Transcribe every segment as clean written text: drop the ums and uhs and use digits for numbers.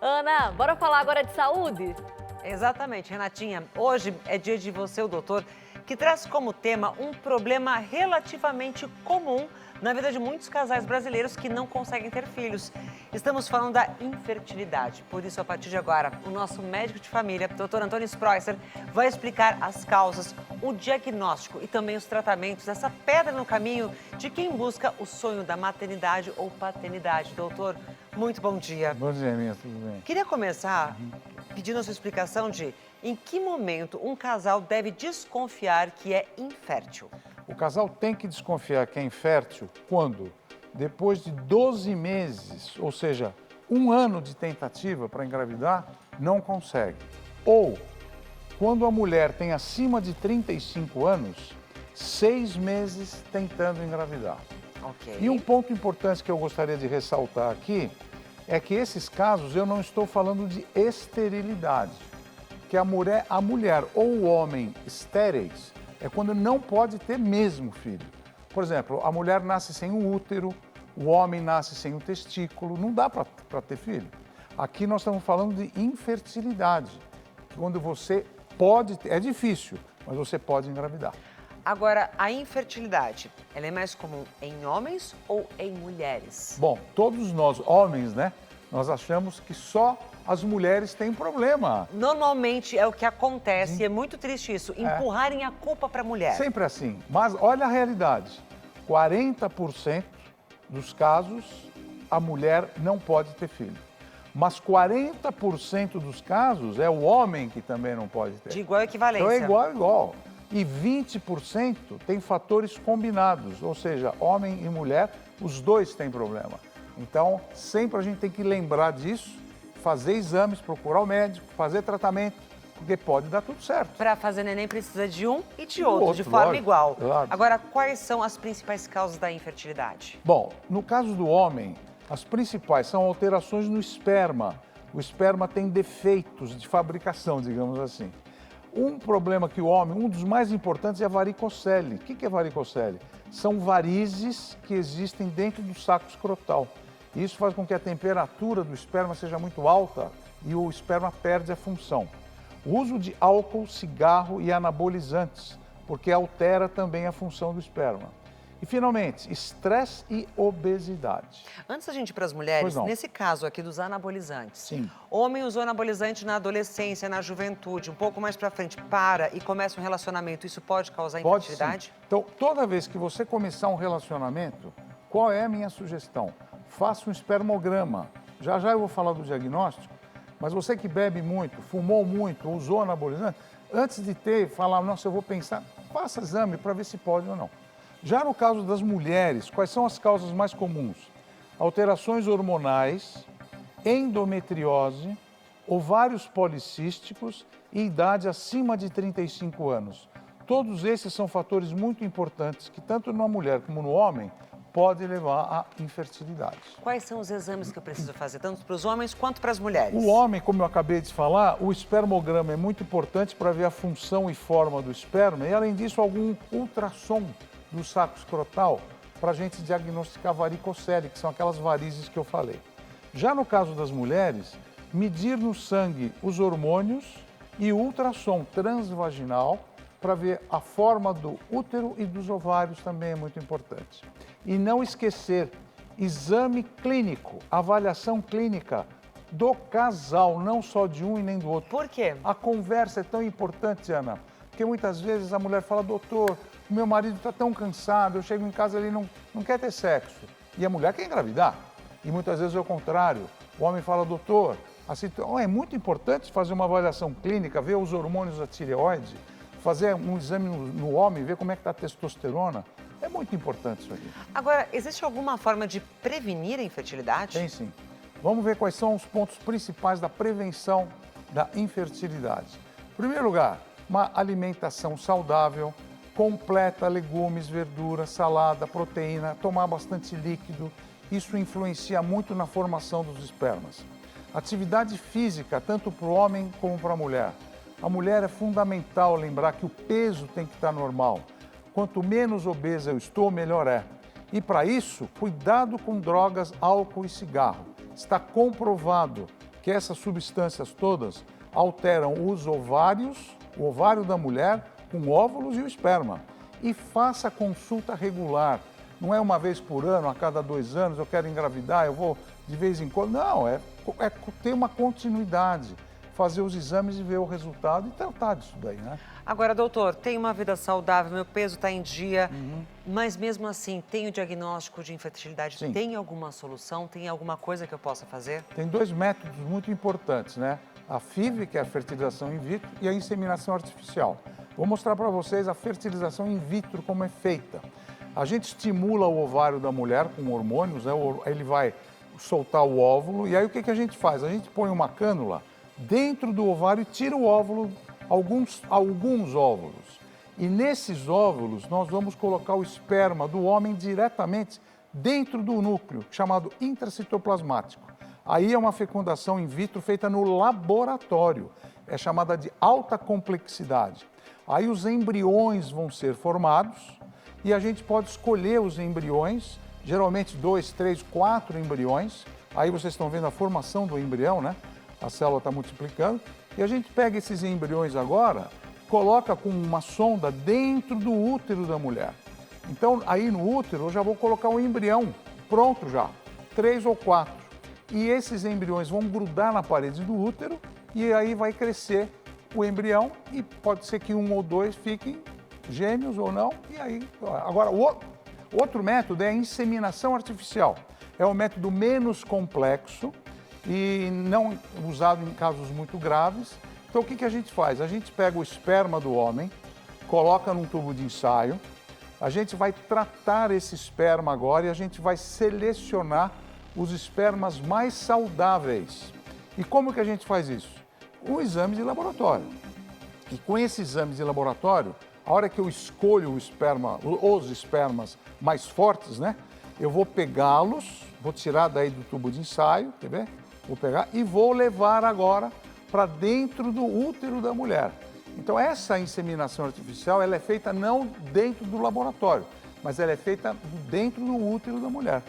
Ana, bora falar agora de saúde? Exatamente, Renatinha. Hoje é dia de Você, o Doutor, que traz como tema um problema relativamente comum na vida de muitos casais brasileiros que não conseguem ter filhos. Estamos falando da infertilidade. Por isso, a partir de agora, o nosso médico de família, Dr. Antônio Spreusser, vai explicar as causas, o diagnóstico e também os tratamentos dessa pedra no caminho de quem busca o sonho da maternidade ou paternidade. Doutor, muito bom dia. Bom dia, minha, tudo bem? Queria começar pedindo a sua explicação de em que momento um casal deve desconfiar que é infértil. O casal tem que desconfiar que é infértil quando, depois de 12 meses, ou seja, 1 ano de tentativa para engravidar, não consegue. Ou quando a mulher tem acima de 35 anos, 6 meses tentando engravidar. Ok. E um ponto importante que eu gostaria de ressaltar aqui é que esses casos eu não estou falando de esterilidade, que a mulher ou o homem estéreis é quando não pode ter mesmo filho. Por exemplo, a mulher nasce sem o útero, o homem nasce sem o testículo, não dá para ter filho. Aqui nós estamos falando de infertilidade, quando você pode, é difícil, mas você pode engravidar. Agora, a infertilidade, ela é mais comum em homens ou em mulheres? Bom, todos nós, homens, né? Nós achamos que só as mulheres têm problema. Normalmente é o que acontece e é muito triste isso, empurrarem a culpa para a mulher. Sempre assim. Mas olha a realidade. 40% dos casos, a mulher não pode ter filho. Mas 40% dos casos é o homem que também não pode ter. De igual equivalência. Então é igual. E 20% tem fatores combinados, ou seja, homem e mulher, os dois têm problema. Então, sempre a gente tem que lembrar disso, fazer exames, procurar o médico, fazer tratamento, porque pode dar tudo certo. Para fazer neném precisa de um e de outro, de forma lógico, igual. claro. Agora, quais são as principais causas da infertilidade? Bom, no caso do homem, as principais são alterações no esperma. O esperma tem defeitos de fabricação, digamos assim. Um problema que o homem, um dos mais importantes é a varicocele. O que é varicocele? São varizes que existem dentro do saco escrotal. Isso faz com que a temperatura do esperma seja muito alta e o esperma perde a função. O uso de álcool, cigarro e anabolizantes, porque altera também a função do esperma. E, finalmente, estresse e obesidade. Antes da gente ir para as mulheres, Pois não. nesse caso aqui dos anabolizantes, Sim. homem usou anabolizante na adolescência, na juventude, um pouco mais para frente, para e começa um relacionamento, isso pode causar Pode sim. infertilidade? Então, toda vez que você começar um relacionamento, qual é a minha sugestão? Faça um espermograma. Já já eu vou falar do diagnóstico, mas você que bebe muito, fumou muito, usou anabolizante, antes de falar, nossa, eu vou pensar, faça exame para ver se pode ou não. Já no caso das mulheres, quais são as causas mais comuns? Alterações hormonais, endometriose, ovários policísticos e idade acima de 35 anos. Todos esses são fatores muito importantes que, tanto na mulher como no homem, pode levar à infertilidade. Quais são os exames que eu preciso fazer, tanto para os homens quanto para as mulheres? O homem, como eu acabei de falar, o espermograma é muito importante para ver a função e forma do esperma e, além disso, algum ultrassom do saco escrotal para a gente diagnosticar varicocele, que são aquelas varizes que eu falei. Já no caso das mulheres, medir no sangue os hormônios e o ultrassom transvaginal para ver a forma do útero e dos ovários também é muito importante. E não esquecer, exame clínico, avaliação clínica do casal, não só de um e nem do outro. Por quê? A conversa é tão importante, Ana, porque muitas vezes a mulher fala, doutor, o meu marido está tão cansado, eu chego em casa e ele não quer ter sexo. E a mulher quer engravidar. E muitas vezes é o contrário. O homem fala, doutor, é muito importante fazer uma avaliação clínica, ver os hormônios da tireoide, fazer um exame no homem, ver como é que está a testosterona. É muito importante isso aqui. Agora, existe alguma forma de prevenir a infertilidade? Tem sim. Vamos ver quais são os pontos principais da prevenção da infertilidade. Em primeiro lugar, uma alimentação saudável, completa, legumes, verduras, salada, proteína, tomar bastante líquido. Isso influencia muito na formação dos espermas. Atividade física, tanto para o homem como para a mulher. A mulher é fundamental lembrar que o peso tem que estar normal. Quanto menos obesa eu estou, melhor é. E para isso, cuidado com drogas, álcool e cigarro. Está comprovado que essas substâncias todas alteram os ovários, o ovário da mulher, com óvulos e o esperma. E faça consulta regular. Não é uma vez por ano, a cada 2 anos, eu quero engravidar, eu vou de vez em quando. Não, é ter uma continuidade, fazer os exames e ver o resultado e tratar disso daí, né? Agora, doutor, tenho uma vida saudável, meu peso está em dia, mas mesmo assim, tem o diagnóstico de infertilidade? Sim. Tem alguma solução? Tem alguma coisa que eu possa fazer? Tem 2 métodos muito importantes, né? A FIV, que é a fertilização in vitro, e a inseminação artificial. Vou mostrar para vocês a fertilização in vitro, como é feita. A gente estimula o ovário da mulher com hormônios, né? Ele vai soltar o óvulo, e aí o que a gente faz? A gente põe uma cânula dentro do ovário e tira o óvulo, alguns óvulos. E nesses óvulos, nós vamos colocar o esperma do homem diretamente dentro do núcleo, chamado intracitoplasmático. Aí é uma fecundação in vitro feita no laboratório, é chamada de alta complexidade. Aí os embriões vão ser formados e a gente pode escolher os embriões, geralmente 2, 3, 4 embriões. Aí vocês estão vendo a formação do embrião, né? A célula está multiplicando. E a gente pega esses embriões agora, coloca com uma sonda dentro do útero da mulher. Então, aí no útero, eu já vou colocar um embrião pronto já, 3 ou 4. E esses embriões vão grudar na parede do útero e aí vai crescer o embrião e pode ser que 1 ou 2 fiquem gêmeos ou não. E aí, agora, o outro método é a inseminação artificial. É um método menos complexo e não usado em casos muito graves. Então, o que a gente faz? A gente pega o esperma do homem, coloca num tubo de ensaio, a gente vai tratar esse esperma agora e a gente vai selecionar os espermas mais saudáveis. E como que a gente faz isso? Um exame de laboratório. E com esse exame de laboratório, a hora que eu escolho o esperma, os espermas mais fortes, né? Eu vou pegá-los, vou tirar daí do tubo de ensaio, quer ver? Vou pegar e vou levar agora para dentro do útero da mulher. Então essa inseminação artificial, ela é feita não dentro do laboratório, mas ela é feita dentro do útero da mulher.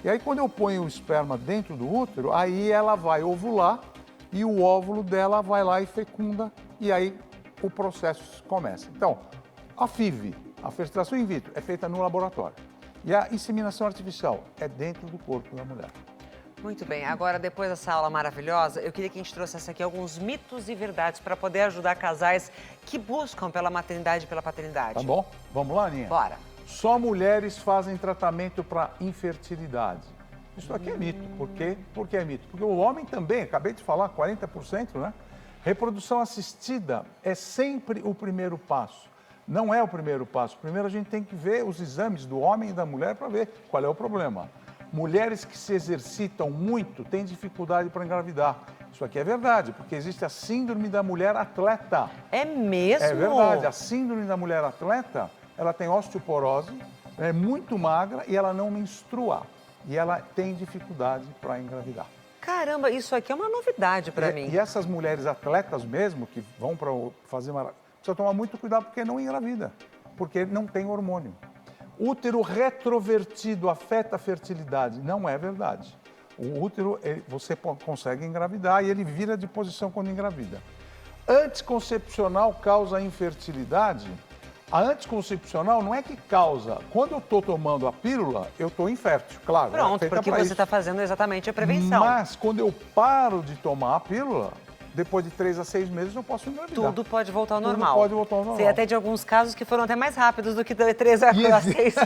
E aí quando eu ponho o esperma dentro do útero, aí ela vai ovular e o óvulo dela vai lá e fecunda e aí o processo começa. Então, a FIV, a fertilização in vitro, é feita no laboratório. E a inseminação artificial é dentro do corpo da mulher. Muito bem, agora depois dessa aula maravilhosa, eu queria que a gente trouxesse aqui alguns mitos e verdades para poder ajudar casais que buscam pela maternidade e pela paternidade. Tá bom? Vamos lá, Aninha? Bora. Só mulheres fazem tratamento para infertilidade. Isso aqui é mito. Por quê? Por que é mito? Porque o homem também, acabei de falar, 40%, né? Reprodução assistida é sempre o primeiro passo. Não é o primeiro passo. Primeiro a gente tem que ver os exames do homem e da mulher para ver qual é o problema. Mulheres que se exercitam muito têm dificuldade para engravidar. Isso aqui é verdade, porque existe a síndrome da mulher atleta. É mesmo? É verdade. A síndrome da mulher atleta, ela tem osteoporose, é muito magra e ela não menstrua. E ela tem dificuldade para engravidar. Caramba, isso aqui é uma novidade para mim. E essas mulheres atletas mesmo, que vão para fazer uma... Precisa tomar muito cuidado porque não engravida, porque não tem hormônio. Útero retrovertido afeta a fertilidade. Não é verdade. O útero, você consegue engravidar e ele vira de posição quando engravida. Anticoncepcional causa infertilidade. A anticoncepcional não é que causa. Quando eu estou tomando a pílula, eu estou infértil, claro. Pronto, porque você está fazendo exatamente a prevenção. Mas quando eu paro de tomar a pílula, depois de 3 a 6 meses eu posso engravidar. Tudo pode voltar ao normal. Tudo pode voltar ao normal. Sei até de alguns casos que foram até mais rápidos do que 3 a 6 meses.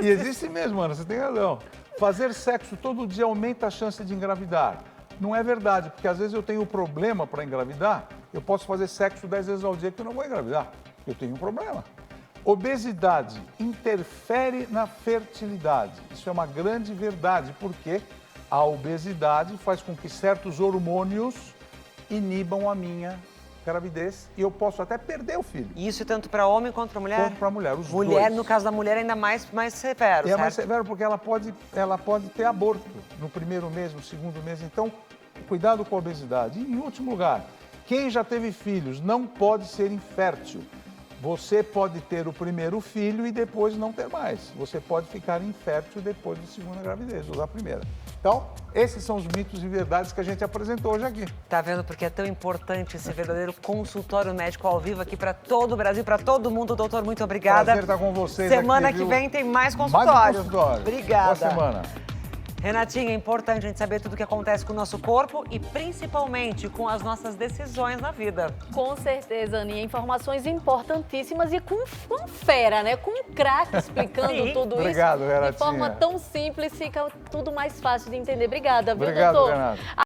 E existe mesmo, Ana, você tem razão. Fazer sexo todo dia aumenta a chance de engravidar. Não é verdade, porque às vezes eu tenho problema para engravidar, eu posso fazer sexo 10 vezes ao dia que eu não vou engravidar. Eu tenho um problema. Obesidade interfere na fertilidade. Isso é uma grande verdade, porque a obesidade faz com que certos hormônios inibam a minha gravidez e eu posso até perder o filho. Isso tanto para homem quanto para mulher? Quanto para mulher, os mulher, dois. No caso da mulher, ainda mais severo, E certo? é mais severo porque ela pode ter aborto no primeiro mês, no segundo mês. Então, cuidado com a obesidade. E, em último lugar, quem já teve filhos não pode ser infértil. você pode ter o primeiro filho e depois não ter mais. Você pode ficar infértil depois da segunda gravidez ou da primeira. Então, esses são os mitos e verdades que a gente apresentou hoje aqui. Tá vendo porque é tão importante esse verdadeiro consultório médico ao vivo aqui para todo o Brasil, para todo mundo. Doutor, muito obrigada. Prazer estar com vocês Semana aqui, que viu? vem tem mais consultório. Mais um consultório. Obrigada. Boa semana. Renatinha, é importante a gente saber tudo o que acontece com o nosso corpo e principalmente com as nossas decisões na vida. Com certeza, Aninha. Informações importantíssimas e com fera, né? Com um craque explicando Sim. tudo Obrigado, isso. Renatinha. De forma tão simples, fica tudo mais fácil de entender. Obrigada, viu, Obrigado, doutor? Renato.